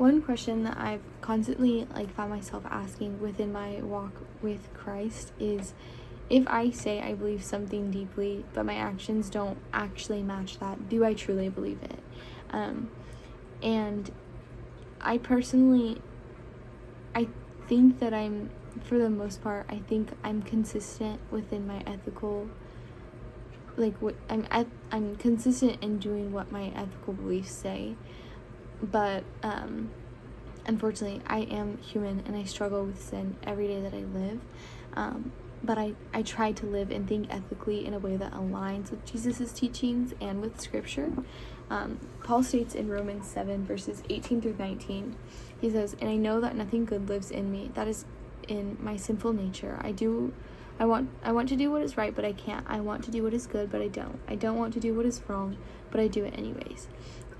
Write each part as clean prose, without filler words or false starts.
one question that I've constantly found myself asking within my walk with Christ is, if I say I believe something deeply, but my actions don't actually match that, do I truly believe it? And I personally, I think that for the most part, I think I'm consistent within my ethical, I'm consistent in doing what my ethical beliefs say. But unfortunately, I am human and I struggle with sin every day that I live. But I try to live and think ethically in a way that aligns with Jesus' teachings and with Scripture. Paul states in Romans 7, verses 18 through 19, he says, "And I know that nothing good lives in me, that is in my sinful nature. I want to do what is right, but I can't. I want to do what is good, but I don't. I don't want to do what is wrong, but I do it anyways."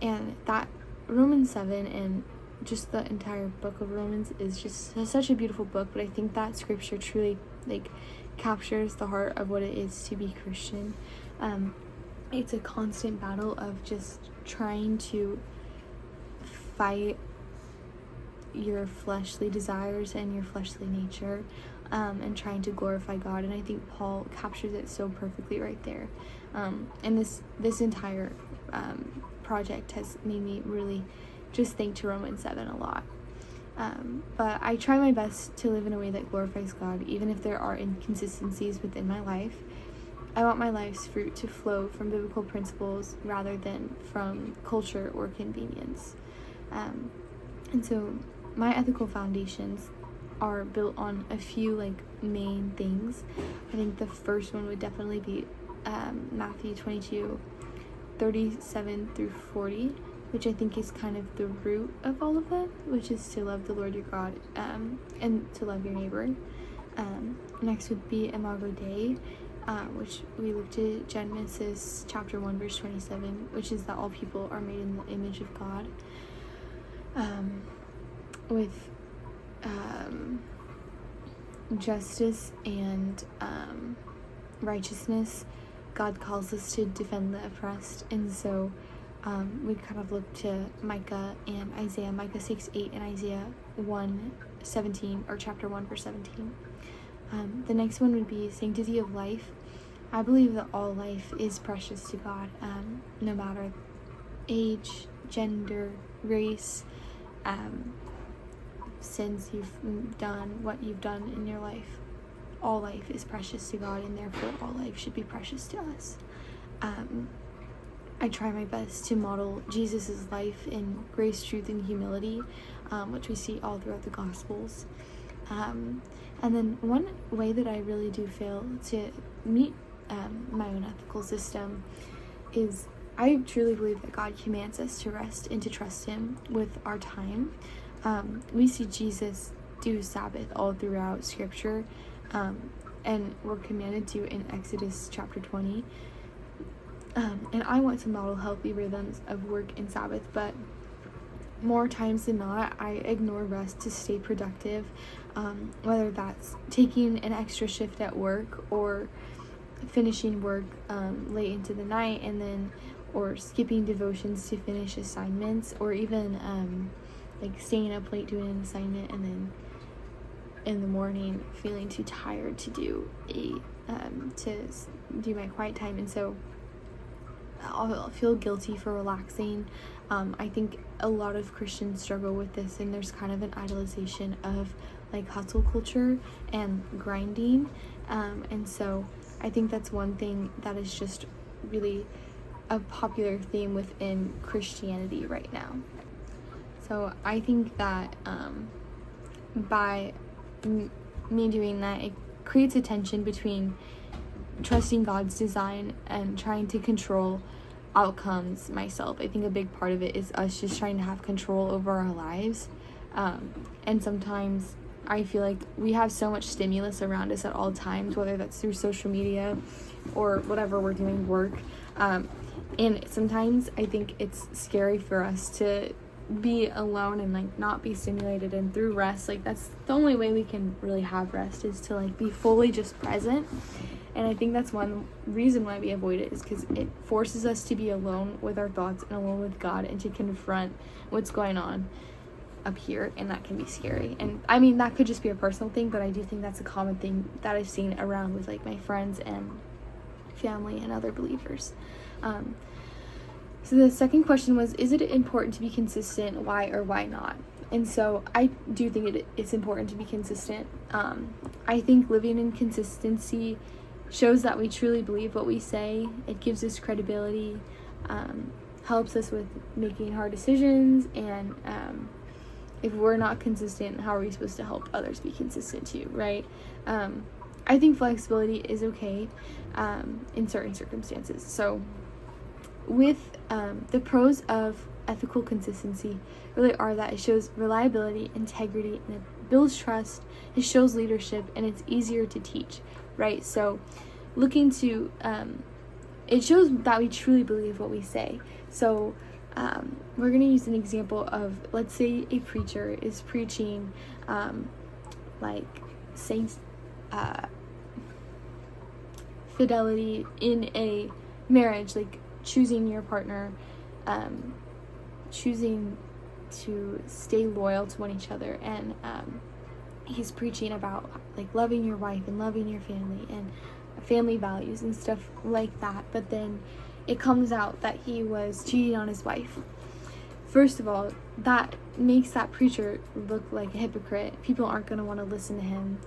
And that Romans 7 and just the entire book of Romans is just such a beautiful book, but I think that Scripture truly captures the heart of what it is to be Christian. It's a constant battle of just trying to fight your fleshly desires and your fleshly nature, and trying to glorify God. And I think Paul captures it so perfectly right there. And this entire project has made me really just think to Romans 7 a lot. But I try my best to live in a way that glorifies God, even if there are inconsistencies within my life. I want my life's fruit to flow from biblical principles rather than from culture or convenience. And so my ethical foundations are built on a few main things. I think the first one would definitely be Matthew 22, 37 through 40, which I think is kind of the root of all of them, which is to love the Lord your God, and to love your neighbor. Next would be Imago Dei, which we looked at Genesis chapter 1, verse 27, which is that all people are made in the image of God. With justice and righteousness, God calls us to defend the oppressed, and so we kind of look to Micah and Isaiah, Micah 6:8 and Isaiah 1:17, or chapter 1, verse 17. The next one would be sanctity of life. I believe that all life is precious to God, no matter age, gender, race, sins you've done, what you've done in your life. All life is precious to God, and therefore all life should be precious to us. I try my best to model Jesus' life in grace, truth, and humility, which we see all throughout the Gospels. And then one way that I really do fail to meet my own ethical system is, I truly believe that God commands us to rest and to trust Him with our time. We see Jesus do Sabbath all throughout Scripture, and we're commanded to in Exodus chapter 20. And I want to model healthy rhythms of work and Sabbath, but more times than not, I ignore rest to stay productive, whether that's taking an extra shift at work or finishing work late into the night, or skipping devotions to finish assignments, or even staying up late doing an assignment and then in the morning feeling too tired to do my quiet time, and so I'll feel guilty for relaxing. I think a lot of Christians struggle with this, and there's kind of an idolization of hustle culture and grinding, and so I think that's one thing that is just really a popular theme within Christianity right now. So I think that by me doing that, it creates a tension between trusting God's design and trying to control outcomes myself. I think a big part of it is us just trying to have control over our lives, and sometimes I feel like we have so much stimulus around us at all times, whether that's through social media or whatever we're doing, work, and sometimes I think it's scary for us to be alone and not be stimulated, and through rest, that's the only way we can really have rest, is to be fully just present. And I think that's one reason why we avoid it, is because it forces us to be alone with our thoughts and alone with God, and to confront what's going on. appear, and that can be scary. And I mean, that could just be a personal thing, but I do think that's a common thing that I've seen around with like my friends and family and other believers. So the second question was, is it important to be consistent? Why or why not? And so I do think it's important to be consistent. I think living in consistency shows that we truly believe what we say. It gives us credibility, helps us with making hard decisions, and if we're not consistent, how are we supposed to help others be consistent too, right? I think flexibility is okay in certain circumstances. So with the pros of ethical consistency really are that it shows reliability, integrity, and it builds trust, it shows leadership, and it's easier to teach, right? So looking to it shows that we truly believe what we say. So we're going to use an example of, let's say a preacher is preaching like saints fidelity in a marriage, like choosing your partner, choosing to stay loyal to one each other, and he's preaching about like loving your wife and loving your family and family values and stuff like that, but then it comes out that he was cheating on his wife. First of all, that makes that preacher look like a hypocrite. People aren't going to want to listen to him.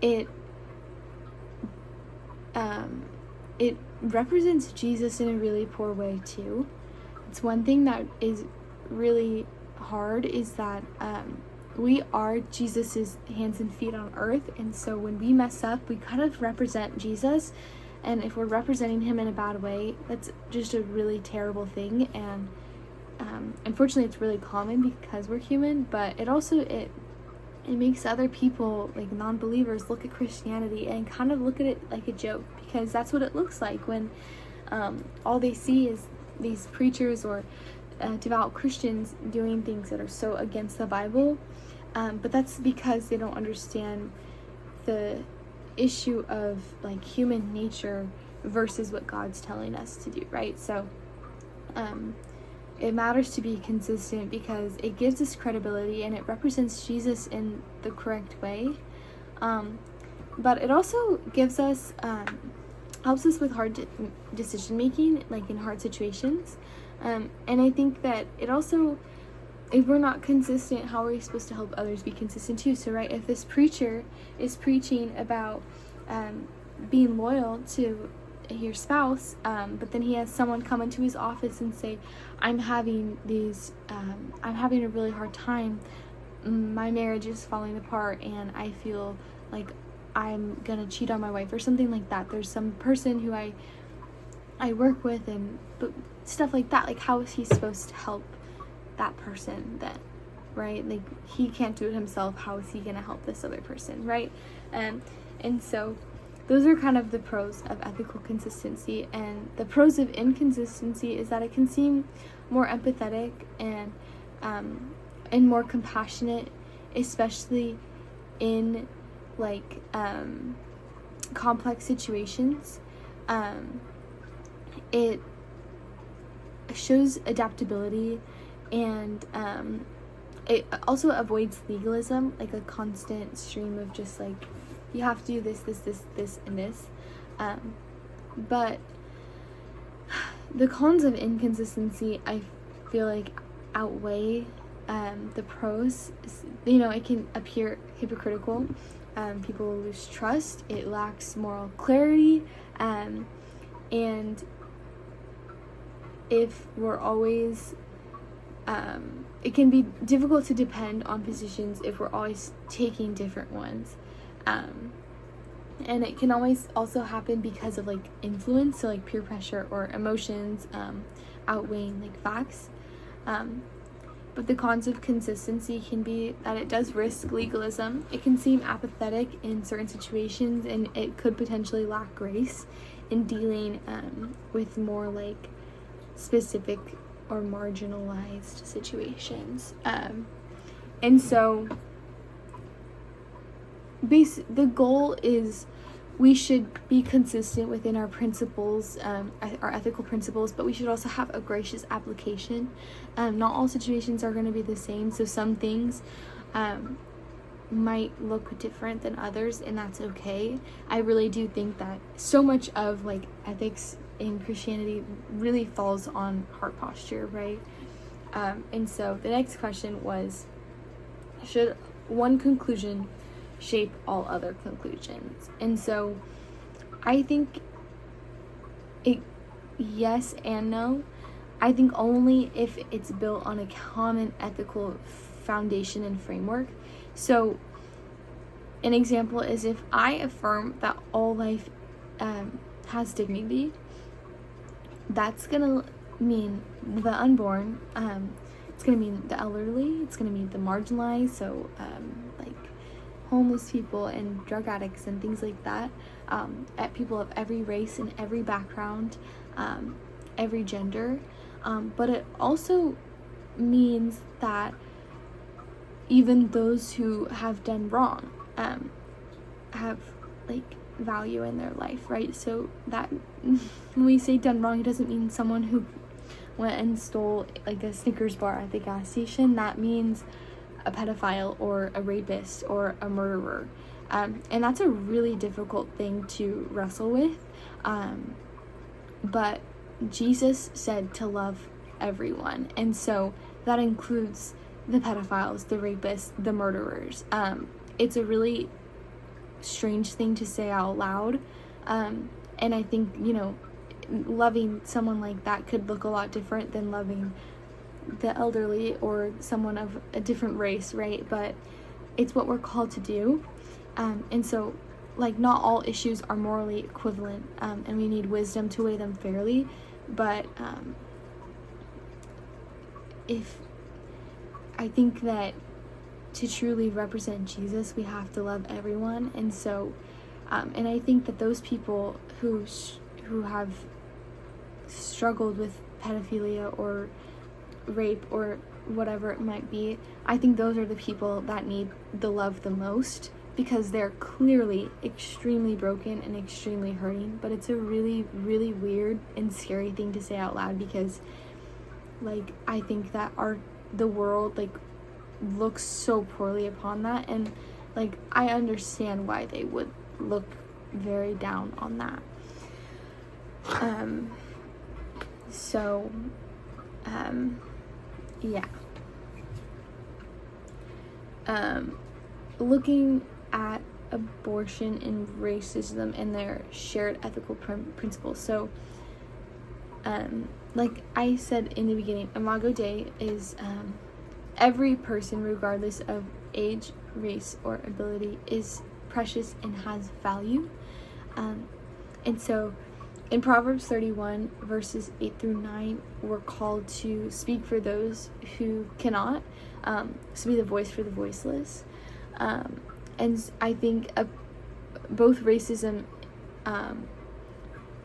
It represents Jesus in a really poor way too. It's one thing that is really hard is that we are Jesus's hands and feet on earth, and so when we mess up, we kind of represent Jesus, and if we're representing him in a bad way, that's just a really terrible thing. And unfortunately, it's really common because we're human, but it also it makes other people, like non-believers, look at Christianity and kind of look at it like a joke, because that's what it looks like when all they see is these preachers or devout Christians doing things that are so against the Bible, but that's because they don't understand the issue of like human nature versus what God's telling us to do, right? So it matters to be consistent because it gives us credibility and it represents Jesus in the correct way, but it also gives us helps us with hard decision making, like in hard situations. And I think that it also, if we're not consistent, how are we supposed to help others be consistent too? So, right, if this preacher is preaching about being loyal to your spouse, but then he has someone come into his office and say, I'm having a really hard time. My marriage is falling apart and I feel like I'm gonna cheat on my wife or something like that. There's some person who I work with, and but stuff like that. Like, how is he supposed to help that person then, right? Like, he can't do it himself. How is he gonna help this other person, right? And so those are kind of the pros of ethical consistency. And the pros of inconsistency is that it can seem more empathetic and more compassionate, especially in like complex situations. It shows adaptability, and it also avoids legalism, like a constant stream of just like, you have to do this, and this. But the cons of inconsistency, I feel like, outweigh the pros. You know, it can appear hypocritical. People will lose trust. It lacks moral clarity. And if we're always, it can be difficult to depend on positions if we're always taking different ones. And it can always also happen because of like influence, so like peer pressure or emotions outweighing like facts. But the cons of consistency can be that it does risk legalism. It can seem apathetic in certain situations, and it could potentially lack grace in dealing with more like specific or marginalized situations. And so the goal is we should be consistent within our principles, our ethical principles, but we should also have a gracious application. Not all situations are going to be the same, so some things might look different than others, and that's okay. I really do think that so much of like ethics in Christianity really falls on heart posture, right? And so the next question was, should one conclusion shape all other conclusions? And so I think yes and no. I think only if it's built on a common ethical foundation and framework. So an example is if I affirm that all life has dignity, that's gonna mean the unborn, it's gonna mean the elderly, it's gonna mean the marginalized, so like homeless people and drug addicts and things like that, at people of every race and every background, every gender, but it also means that even those who have done wrong have like value in their life, right? So that when we say done wrong, it doesn't mean someone who went and stole like a Snickers bar at the gas station. That means a pedophile or a rapist or a murderer, and that's a really difficult thing to wrestle with, but Jesus said to love everyone, and so that includes the pedophiles, the rapists, the murderers. It's a really strange thing to say out loud, and I think, you know, loving someone like that could look a lot different than loving the elderly or someone of a different race, right? But it's what we're called to do, and so like not all issues are morally equivalent, and we need wisdom to weigh them fairly, but if I think that to truly represent Jesus, we have to love everyone, and so and I think that those people who have struggled with pedophilia or rape or whatever it might be, I think those are the people that need the love the most, because they're clearly extremely broken and extremely hurting. But it's a really, really weird and scary thing to say out loud, because like I think that the world like looks so poorly upon that, and like I understand why they would look very down on that. Looking at abortion and racism and their shared ethical principles. So, like I said in the beginning, Imago Dei is every person, regardless of age, race, or ability, is precious and has value. And so in Proverbs 31, verses 8 through 9, we're called to speak for those who cannot, so be the voice for the voiceless. And I think both racism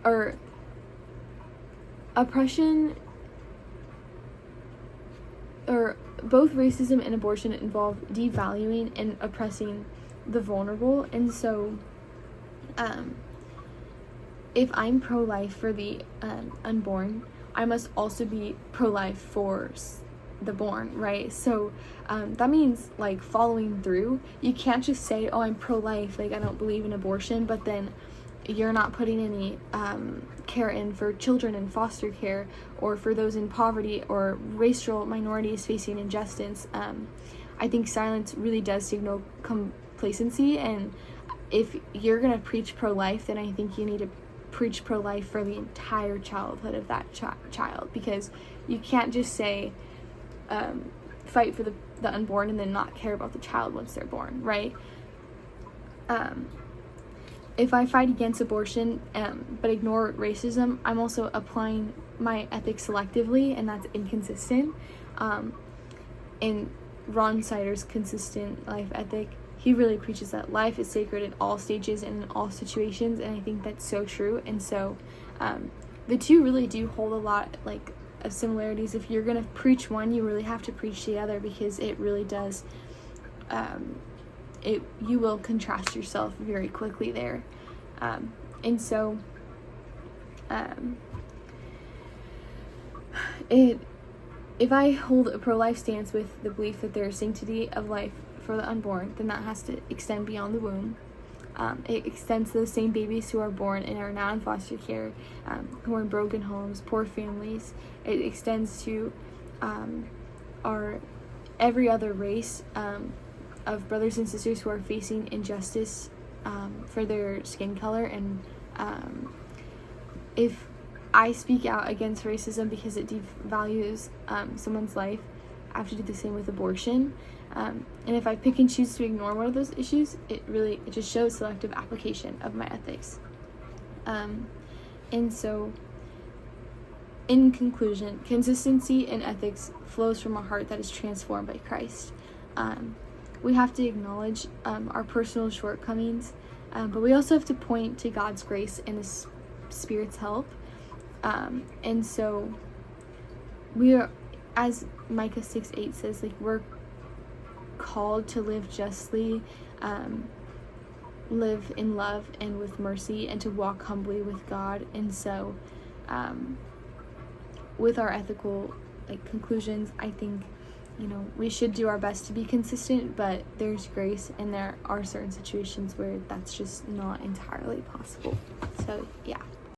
or oppression, or both racism and abortion involve devaluing and oppressing the vulnerable. And so if I'm pro-life for the unborn, I must also be pro-life for the born, right? So that means like following through. You can't just say, oh, I'm pro-life, like I don't believe in abortion, but then you're not putting any care in for children in foster care, or for those in poverty, or racial minorities facing injustice. I think silence really does signal complacency, and if you're gonna preach pro-life, then I think you need to preach pro-life for the entire childhood of that child, because you can't just say fight for the unborn and then not care about the child once they're born, right? If I fight against abortion but ignore racism, I'm also applying my ethics selectively, and that's inconsistent. In Ron Sider's consistent life ethic, he really preaches that life is sacred at all stages and in all situations, and I think that's so true. And so the two really do hold a lot like of similarities. If you're going to preach one, you really have to preach the other, because it really does you will contrast yourself very quickly there. And so if I hold a pro-life stance with the belief that there is sanctity of life for the unborn, then that has to extend beyond the womb. It extends to those same babies who are born and are now in foster care, who are in broken homes, poor families. It extends to our every other race of brothers and sisters who are facing injustice for their skin color. And if I speak out against racism because it devalues someone's life, I have to do the same with abortion. And if I pick and choose to ignore one of those issues, it just shows selective application of my ethics. And so, in conclusion, consistency in ethics flows from a heart that is transformed by Christ. We have to acknowledge our personal shortcomings, but we also have to point to God's grace and His Spirit's help. And so, we are, as Micah 6:8 says, like, we're called to live justly, live in love and with mercy, and to walk humbly with God. And so, with our ethical conclusions, I think we should do our best to be consistent, but there's grace, and there are certain situations where that's just not entirely possible. So yeah.